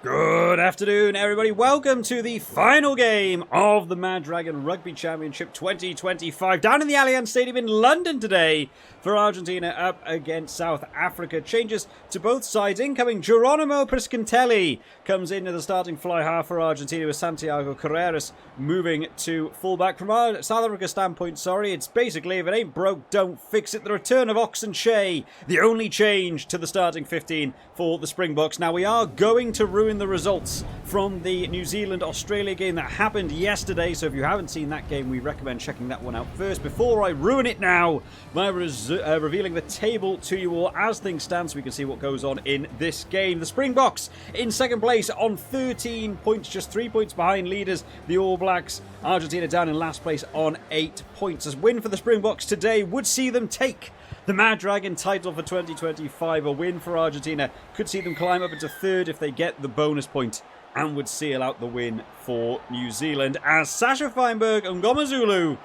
Good afternoon, everybody. Welcome to the final game of the MaD Dragon Rugby Championship 2025 down in the Allianz Stadium in London today for Argentina up against South Africa. Changes to both sides. Incoming Geronimo Priscintelli comes into the starting fly half for Argentina with Santiago Carreras moving to fullback. From our South Africa standpoint, it's basically if it ain't broke, don't fix it. The return of Oxenshea, the only change to the starting 15 for the Springboks. Now we are going to ruin the results from the New Zealand-Australia game that happened yesterday. So if you haven't seen that game, we recommend checking that one out first before I ruin it now by revealing the table to you all as things stand so we can see what goes on in this game. The Springboks in second place on 13 points, just 3 points behind leaders, the All Blacks. Argentina down in last place on 8 points. A win for the Springboks today would see them take the MaD Dragon title for 2025. A win for Argentina could see them climb up into third if they get the bonus point and would seal out the win for New Zealand as Sasha Feinberg and Ngomazulu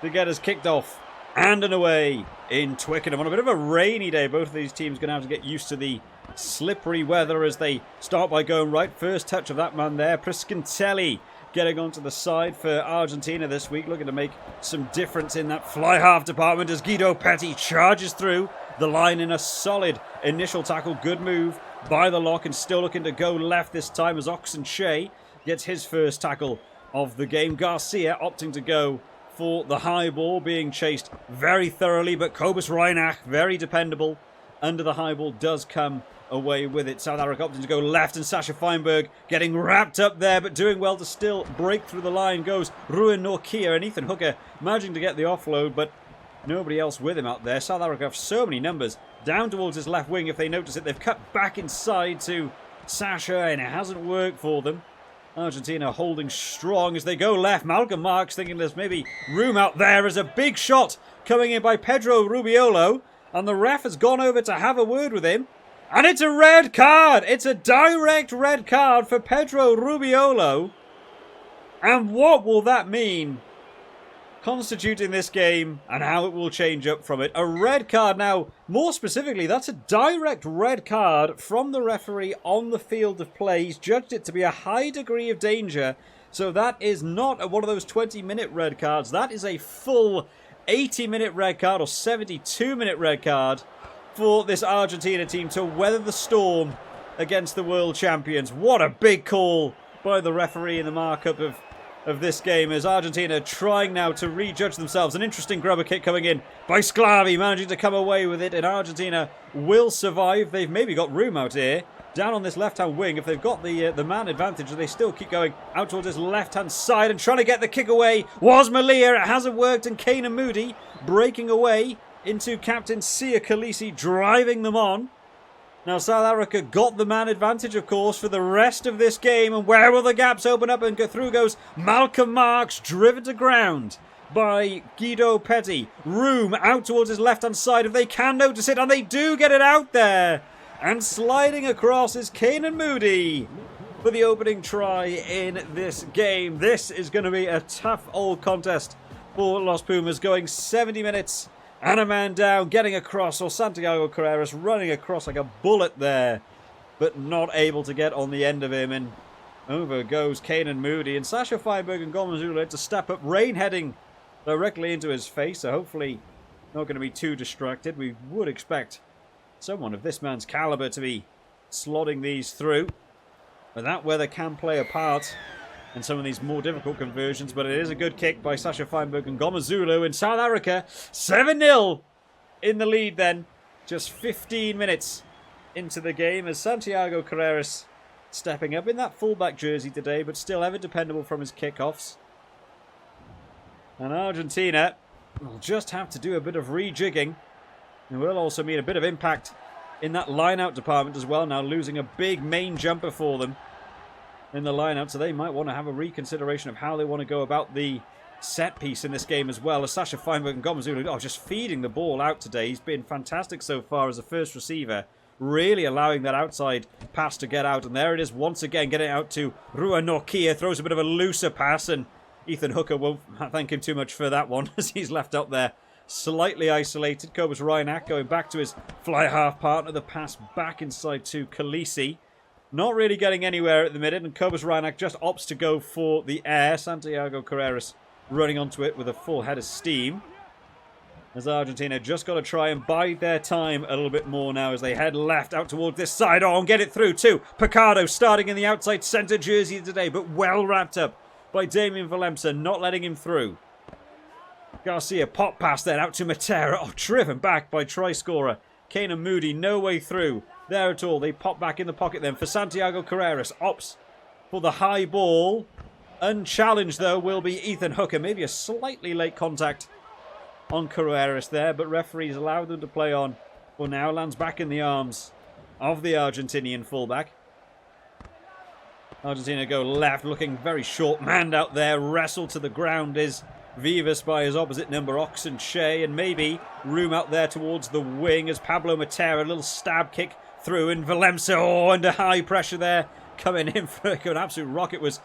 to get us kicked off and an away in Twickenham on a bit of a rainy day. Both of these teams going to have to get used to the slippery weather as they start by going right. First touch of that man there, Priscintelli, getting onto the side for Argentina this week, looking to make some difference in that fly half department as Guido Petty charges through the line in a solid initial tackle. Good move by the lock and still looking to go left this time as Oxenshea gets his first tackle of the game. Garcia opting to go for the high ball, being chased very thoroughly, but Cobus Reinach, very dependable under the high ball, does come away with it. South Africa opting to go left and Sasha Feinberg getting wrapped up there but doing well to still break through the line goes Ruan Norkia and Ethan Hooker managing to get the offload but nobody else with him out there. South Africa have so many numbers down towards his left wing. If they notice it, they've cut back inside to Sasha and it hasn't worked for them. Argentina holding strong as they go left. Malcolm Marks thinking there's maybe room out there as a big shot coming in by Pedro Rubiolo and the ref has gone over to have a word with him. And it's a red card. It's a direct red card for Pedro Rubiolo. And what will that mean constituting this game and how it will change up from it? A red card. Now, more specifically, that's a direct red card from the referee on the field of play. He's judged it to be a high degree of danger. So that is not one of those 20-minute red cards. That is a full 80-minute red card or 72-minute red card for this Argentina team to weather the storm against the world champions. What a big call by the referee in the markup of this game as Argentina trying now to rejudge themselves. An interesting grubber kick coming in by Sclavi, managing to come away with it, and Argentina will survive. They've maybe got room out here down on this left-hand wing. If they've got the man advantage, they still keep going out towards this left-hand side and trying to get the kick away was Malia. It hasn't worked, and Kane and Moody breaking away into captain Sia Khaleesi, driving them on. Now South Africa got the man advantage, of course, for the rest of this game. And where will the gaps open up? And through goes Malcolm Marks, driven to ground by Guido Petty. Room out towards his left-hand side if they can notice it. And they do get it out there. And sliding across is Kane and Moody for the opening try in this game. This is going to be a tough old contest for Los Pumas, going 70 minutes. And a man down, getting across, or Santiago Carreras running across like a bullet there, but not able to get on the end of him. And over goes Kane and Moody, and Sasha Feinberg and Ngomazulu to step up. Rain heading directly into his face, so hopefully not going to be too distracted. We would expect someone of this man's caliber to be slotting these through, but that weather can play a part in some of these more difficult conversions, but it is a good kick by Sasha Feinberg and Ngomazulu, and South Africa 7-0 in the lead then, just 15 minutes into the game as Santiago Carreras stepping up in that fullback jersey today, but still ever dependable from his kickoffs. And Argentina will just have to do a bit of rejigging. It will also mean a bit of impact in that line-out department as well, now losing a big main jumper for them in the line-out, so they might want to have a reconsideration of how they want to go about the set piece in this game as well. As Sasha Feinberg and Ngomazulu just feeding the ball out today. He's been fantastic so far as a first receiver, really allowing that outside pass to get out. And there it is once again, getting out to Ruan Norkia, throws a bit of a looser pass, and Ethan Hooker won't thank him too much for that one as he's left up there slightly isolated. Cobus Reinach going back to his fly half partner, the pass back inside to Khaleesi. Not really getting anywhere at the minute, and Cobus Reinach just opts to go for the air. Santiago Carreras running onto it with a full head of steam. As Argentina just got to try and bide their time a little bit more now as they head left out towards this side. Oh, and get it through too. Picardo starting in the outside centre jersey today, but well wrapped up by Damien Valemsa, not letting him through. Garcia pop pass then out to Matera. Oh, driven back by try scorer Kanan Moody. No way through there at all. They pop back in the pocket then for Santiago Carreras. Opts for the high ball. Unchallenged though will be Ethan Hooker. Maybe a slightly late contact on Carreras there, but referees allow them to play on for now. Lands back in the arms of the Argentinian fullback. Argentina go left, looking very short-manned out there. Wrestled to the ground is Vivas by his opposite number, Oxenshea, and maybe room out there towards the wing as Pablo Matera, a little stab kick through, and Valemsa, oh, under high pressure there, coming in for an absolute rocket was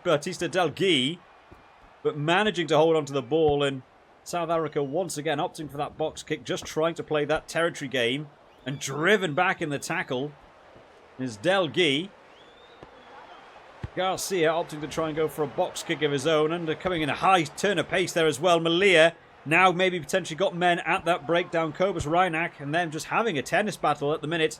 Batista Del Guy, but managing to hold onto the ball, and South Africa once again opting for that box kick, just trying to play that territory game, and driven back in the tackle is Del Guy. Garcia opting to try and go for a box kick of his own, and coming in a high turn of pace there as well. Malia now maybe potentially got men at that breakdown. Cobus Reinach and them just having a tennis battle at the minute.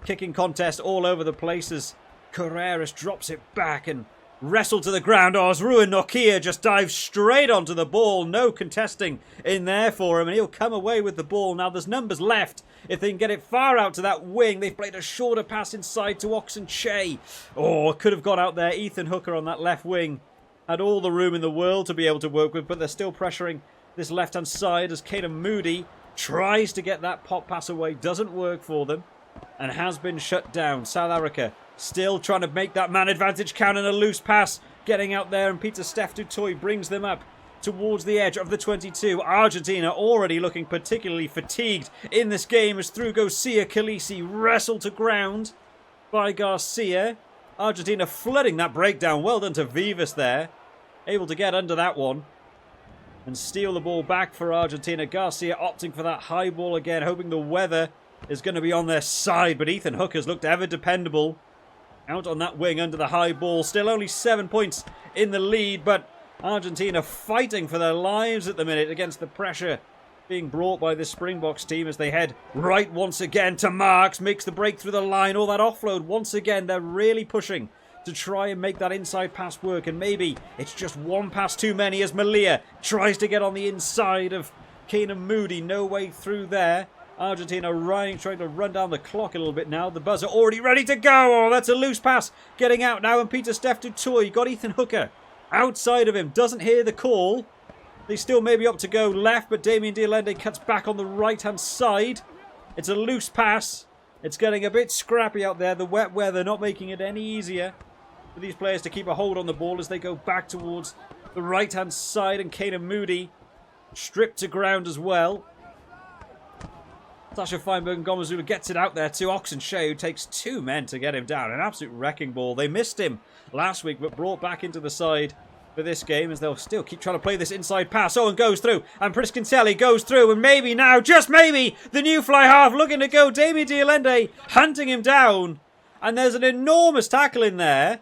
Kicking contest all over the place as Carreras drops it back and wrestled to the ground. Oh, as Ruan Nokia just dives straight onto the ball. No contesting in there for him, and he'll come away with the ball. Now there's numbers left. If they can get it far out to that wing, they've played a shorter pass inside to Oxenshea. Oh, could have got out there. Ethan Hooker on that left wing had all the room in the world to be able to work with, but they're still pressuring this left-hand side as Kanan Moody tries to get that pop pass away. Doesn't work for them and has been shut down. South Africa still trying to make that man advantage count, and a loose pass getting out there, and Peter Steph du Toit brings them up towards the edge of the 22. Argentina already looking particularly fatigued in this game as through goes Sia Khaleesi, wrestled to ground by Garcia. Argentina flooding that breakdown. Well done to Vivas there. Able to get under that one and steal the ball back for Argentina. Garcia opting for that high ball again, hoping the weather is going to be on their side, but Ethan Hooker's looked ever dependable out on that wing under the high ball. Still only 7 points in the lead, but Argentina fighting for their lives at the minute against the pressure being brought by this Springboks team as they head right once again to Marks. Makes the break through the line. All that offload once again. They're really pushing to try and make that inside pass work, and maybe it's just one pass too many as Malia tries to get on the inside of Kanan Moody. No way through there. Argentina trying to run down the clock a little bit now. The buzzer already ready to go. Oh, that's a loose pass getting out now, and Peter Steph du Toit got Ethan Hooker outside of him. Doesn't hear the call. They still may be up to go left, but Damien Dialende cuts back on the right-hand side. It's a loose pass. It's getting a bit scrappy out there. The wet weather not making it any easier for these players to keep a hold on the ball as they go back towards the right-hand side, and Kanan Moody stripped to ground as well. Sasha Feinberg and Gomazulu gets it out there to Oxenshea, who takes two men to get him down. An absolute wrecking ball. They missed him last week, but brought back into the side for this game as they'll still keep trying to play this inside pass. Oh, and goes through. And Priskintelli goes through. And maybe now, just maybe, the new fly half looking to go. Damien Dialende hunting him down. And there's an enormous tackle in there.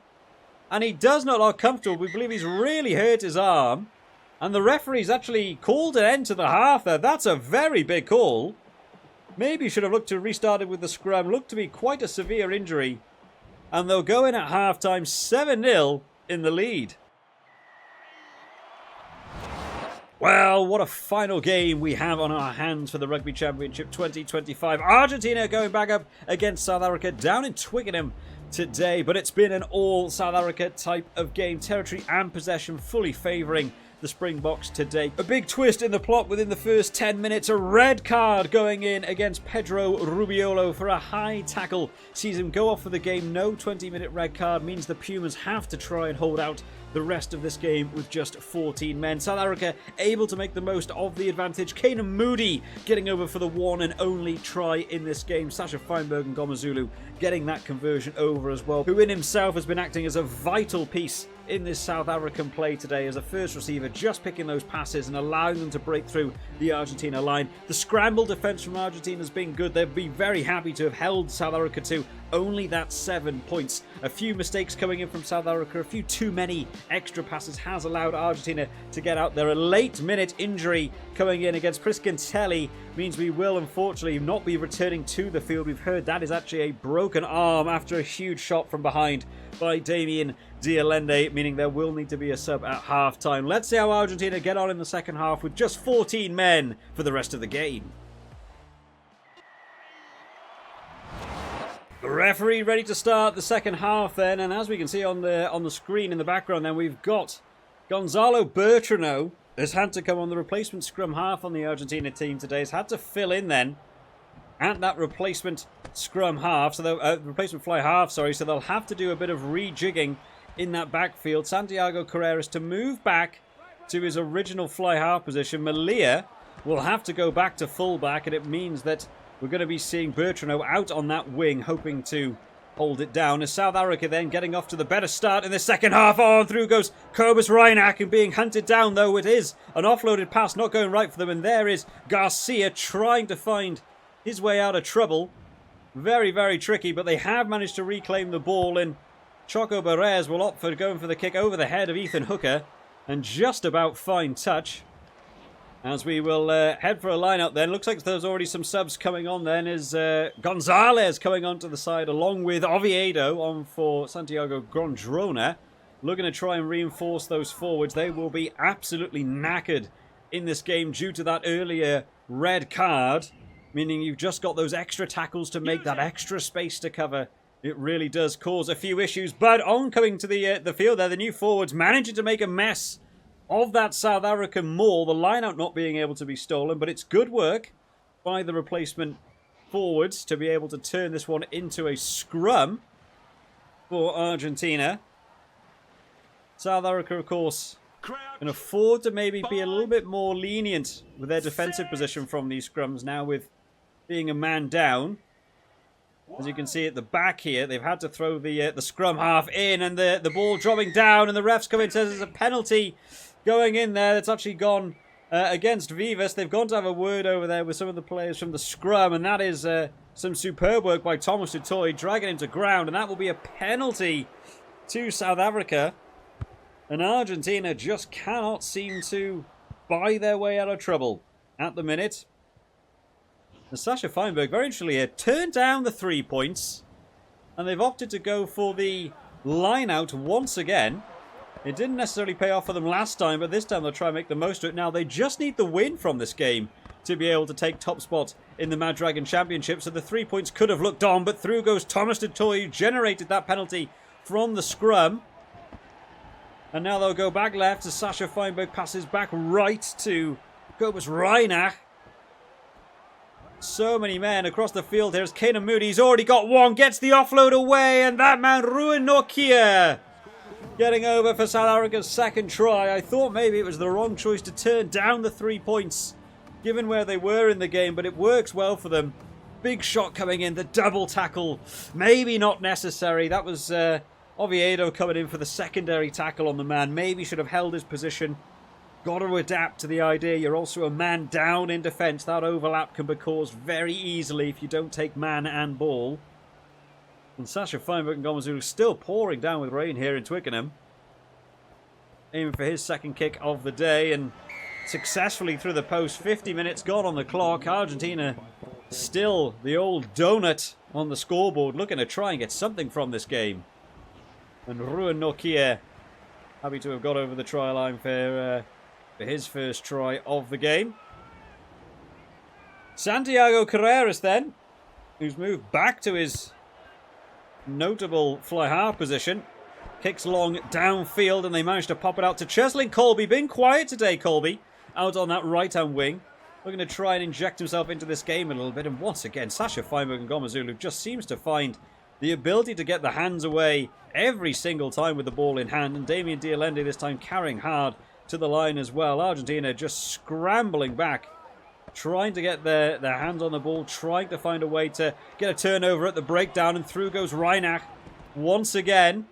And he does not look comfortable. We believe he's really hurt his arm. And the referee's actually called an end to the half there. That's a very big call. Maybe should have looked to restart it with the scrum. Looked to be quite a severe injury. And they'll go in at half-time 7-0 in the lead. Well, what a final game we have on our hands for the Rugby Championship 2025. Argentina going back up against South Africa down in Twickenham today. But it's been an all South Africa type of game. Territory and possession fully favouring the Springboks today. A big twist in the plot within the first 10 minutes. A red card going in against Pedro Rubiolo for a high tackle. Sees him go off for the game. No 20-minute red card means the Pumas have to try and hold out the rest of this game with just 14 men. South Africa able to make the most of the advantage. Kanan Moody getting over for the one and only try in this game. Sasha Feinberg and Gomazulu getting that conversion over as well, who in himself has been acting as a vital piece in this South African play today as a first receiver, just picking those passes and allowing them to break through the Argentina line. The scramble defence from Argentina has been good. They'd be very happy to have held South Africa to Only that 7 points. A few mistakes coming in from South Africa, a few too many extra passes has allowed Argentina to get out there. A late minute injury coming in against Priscantelli means we will unfortunately not be returning to the field. We've heard that is actually a broken arm after a huge shot from behind by Damien Dialende, meaning there will need to be a sub at half-time. Let's see how Argentina get on in the second half with just 14 men for the rest of the game. The referee ready to start the second half then, and as we can see on the screen in the background then, we've got Gonzalo Bertrano has had to come on the replacement scrum half on the Argentina team today. Has had to fill in then at that replacement scrum half, so the replacement fly half, sorry, so they'll have to do a bit of rejigging in that backfield. Santiago Carreras to move back to his original fly half position. Malia will have to go back to fullback, and it means that we're going to be seeing Bertrano out on that wing, hoping to hold it down. As South Africa then getting off to the better start in the second half. On through goes Cobus Reinach, and being hunted down, though it is an offloaded pass, not going right for them. And there is Garcia trying to find his way out of trouble. Very, very tricky, but they have managed to reclaim the ball, and Choco Barres will opt for going for the kick over the head of Ethan Hooker, and just about fine touch. As we will head for a line-out then. Looks like there's already some subs coming on then. Is Gonzalez coming onto the side along with Oviedo on for Santiago Grondrona. Looking to try and reinforce those forwards. They will be absolutely knackered in this game due to that earlier red card. Meaning you've just got those extra tackles to make that extra space to cover. It really does cause a few issues. But on coming to the field there, the new forwards managing to make a mess of that South African maul, the line-out not being able to be stolen, but it's good work by the replacement forwards to be able to turn this one into a scrum for Argentina. South Africa, of course, can afford to maybe be a little bit more lenient with their defensive position from these scrums now, with being a man down. As you can see at the back here, they've had to throw the scrum half in, and the ball dropping down, and the refs come in and says there's a penalty going in there that's actually gone against Vivas. They've gone to have a word over there with some of the players from the scrum, and that is some superb work by Thomas du Toit, dragging him to ground, and that will be a penalty to South Africa. And Argentina just cannot seem to buy their way out of trouble at the minute. And Sasha Feinberg, very interestingly here, turned down the 3 points, and they've opted to go for the line-out once again. It didn't necessarily pay off for them last time, but this time they'll try and make the most of it. Now, they just need the win from this game to be able to take top spot in the MaD Dragon Championship. So the 3 points could have looked on, but through goes Thomas du Toit, who generated that penalty from the scrum. And now they'll go back left as Sasha Feinberg passes back right to Cobus Reinach. So many men across the field. Here's Kanan Moody. He's already got one. Gets the offload away. And that man, Ruan Nokia, getting over for South Africa's second try. I thought maybe it was the wrong choice to turn down the 3 points, given where they were in the game. But it works well for them. Big shot coming in. The double tackle. Maybe not necessary. That was Oviedo coming in for the secondary tackle on the man. Maybe should have held his position. Got to adapt to the idea. You're also a man down in defence. That overlap can be caused very easily if you don't take man and ball. And Sasha Feinberg and Gomazulu still pouring down with rain here in Twickenham. Aiming for his second kick of the day and successfully through the post. 50 minutes gone on the clock. Argentina still the old donut on the scoreboard, looking to try and get something from this game. And Ruan Nokia happy to have got over the try line for his first try of the game. Santiago Carreras then, who's moved back to his notable fly half position. Kicks long downfield, and they managed to pop it out to Cheslin Colby. Been quiet today, Colby, out on that right-hand wing. Looking to try and inject himself into this game a little bit. And once again, Sasha Feinberg and Gomazulu just seems to find the ability to get the hands away every single time with the ball in hand. And Damien Dialende this time carrying hard to the line as well. Argentina just scrambling back, trying to get their hands on the ball, trying to find a way to get a turnover at the breakdown. And through goes Reinach once again.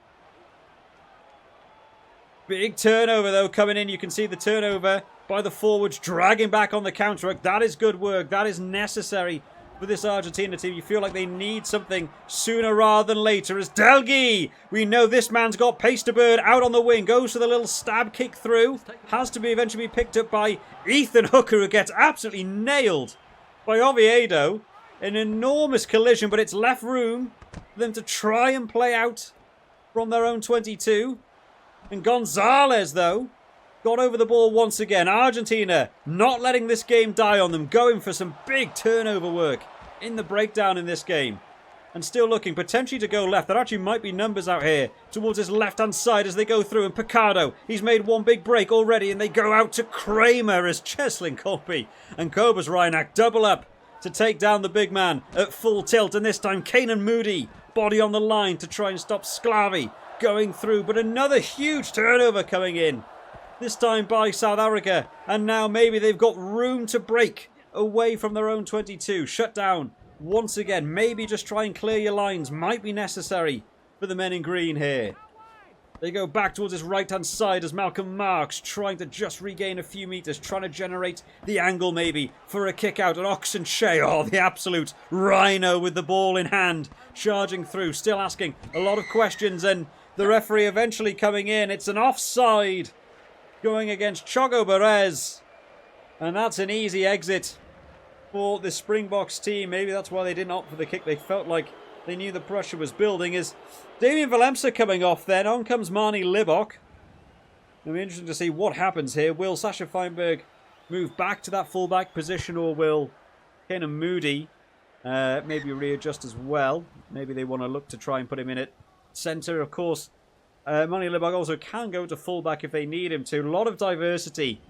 Big turnover, though, coming in. You can see the turnover by the forwards, dragging back on the counter. That is good work. That is necessary for for this Argentina team. You feel like they need something sooner rather than later. As Delgi, we know this man's got pace to burn, out on the wing, goes for the little stab kick through. Has to be eventually picked up by Ethan Hooker, who gets absolutely nailed by Oviedo. An enormous collision, but it's left room for them to try and play out from their own 22. And Gonzalez, though, got over the ball once again. Argentina not letting this game die on them, going for some big turnover work in the breakdown in this game. And still looking potentially to go left. There actually might be numbers out here towards his left-hand side as they go through. And Picardo, he's made one big break already. And they go out to Kramer as Cheslin Colby and Cobus Reinach double up to take down the big man at full tilt. And this time, Kanan Moody, body on the line to try and stop Sclavi going through. But another huge turnover coming in. This time by South Africa. And now maybe they've got room to break away from their own 22. Shut down once again. Maybe just try and clear your lines. Might be necessary for the men in green here. They go back towards his right-hand side as Malcolm Marks trying to just regain a few meters. Trying to generate the angle maybe for a kick out. And Oxenshea, oh, the absolute rhino with the ball in hand. Charging through. Still asking a lot of questions. And the referee eventually coming in. It's an offside going against Chogo Perez. And that's an easy exit for the Springboks team. Maybe that's why they didn't opt for the kick. They felt like they knew the pressure was building. Is Damien Valemsa coming off then? On comes Marnie Libok. It'll be interesting to see what happens here. Will Sasha Feinberg move back to that fullback position, or will Kenan Moody maybe readjust as well? Maybe they want to look to try and put him in at centre. Of course, Marnie Libok also can go to fullback if they need him to. A lot of diversity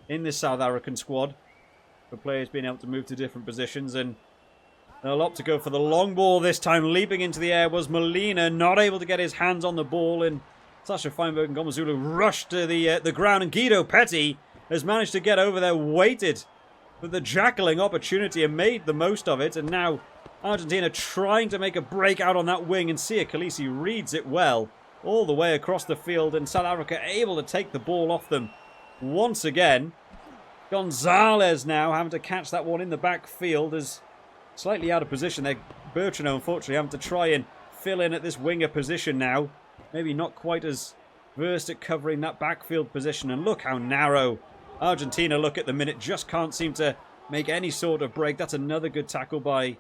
in this South African squad for players being able to move to different positions, and they'll opt to go for the long ball this time. Leaping into the air was Molina, not able to get his hands on the ball, and Sasha Feinberg and Gomazulu rushed to the ground, and Guido Petty has managed to get over there, waited for the jackling opportunity and made the most of it. And now Argentina trying to make a break out on that wing, and Sia Khaleesi reads it well all the way across the field, and South Africa able to take the ball off them once again. Gonzalez now having to catch that one in the backfield, is slightly out of position there. Bertrand, unfortunately, having to try and fill in at this winger position now. Maybe not quite as versed at covering that backfield position. And look how narrow Argentina look at the minute. Just can't seem to make any sort of break. That's another good tackle by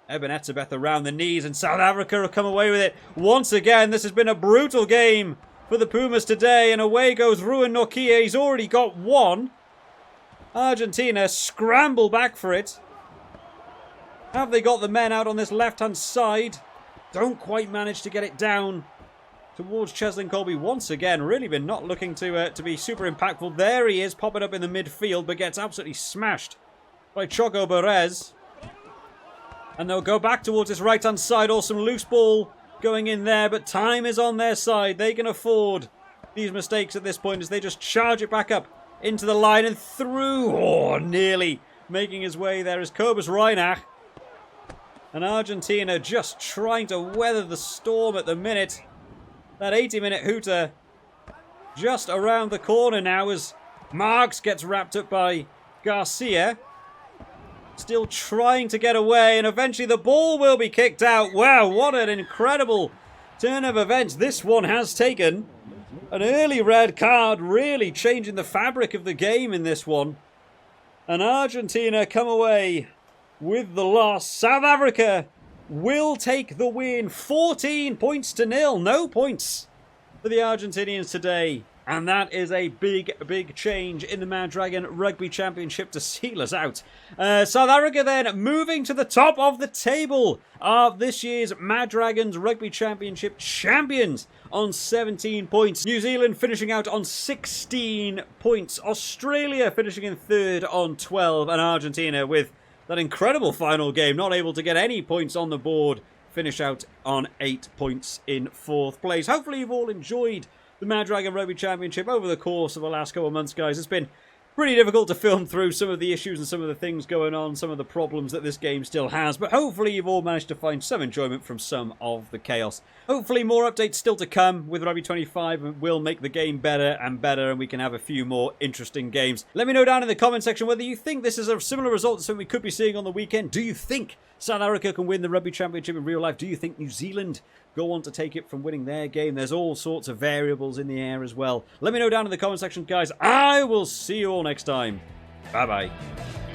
Eben Etzebeth around the knees. And South Africa will come away with it once again. This has been a brutal game for the Pumas today. And away goes Ruan Nokia. He's already got one. Argentina scramble back for it. Have they got the men out on this left-hand side? Don't quite manage to get it down towards Cheslin Colby once again. Really been not looking to be super impactful. There he is, popping up in the midfield, but gets absolutely smashed by Choco Perez. And they'll go back towards this right-hand side. Or some loose ball going in there, but time is on their side. They can afford these mistakes at this point as they just charge it back up into the line and through. Oh, nearly making his way there is Cobus Reinach. And Argentina just trying to weather the storm at the minute. That 80-minute hooter just around the corner now as Marks gets wrapped up by Garcia. Still trying to get away, and eventually the ball will be kicked out. Wow, what an incredible turn of events this one has taken. An early red card really changing the fabric of the game in this one. And Argentina come away with the loss. South Africa will take the win. 14 points to 0. No points for the Argentinians today. And that is a big, big change in the MaD Dragon Rugby Championship to seal us out. South Africa then moving to the top of the table of this year's MaD Dragons Rugby Championship champions on 17 points. New Zealand finishing out on 16 points. Australia finishing in third on 12. And Argentina with that incredible final game, not able to get any points on the board, finish out on 8 points in fourth place. Hopefully you've all enjoyed the MaD Dragon Rugby Championship over the course of the last couple of months, guys. It's been pretty difficult to film through some of the issues and some of the things going on, some of the problems that this game still has, but hopefully you've all managed to find some enjoyment from some of the chaos. Hopefully more updates still to come with Rugby 25 and will make the game better and better, and we can have a few more interesting games. Let me know down in the comment section whether you think this is a similar result to something we could be seeing on the weekend. Do you think South Africa can win the Rugby Championship in real life? Do you think New Zealand go on to take it from winning their game? There's all sorts of variables in the air as well. Let me know down in the comment section, guys. I will see you all next time. Bye-bye.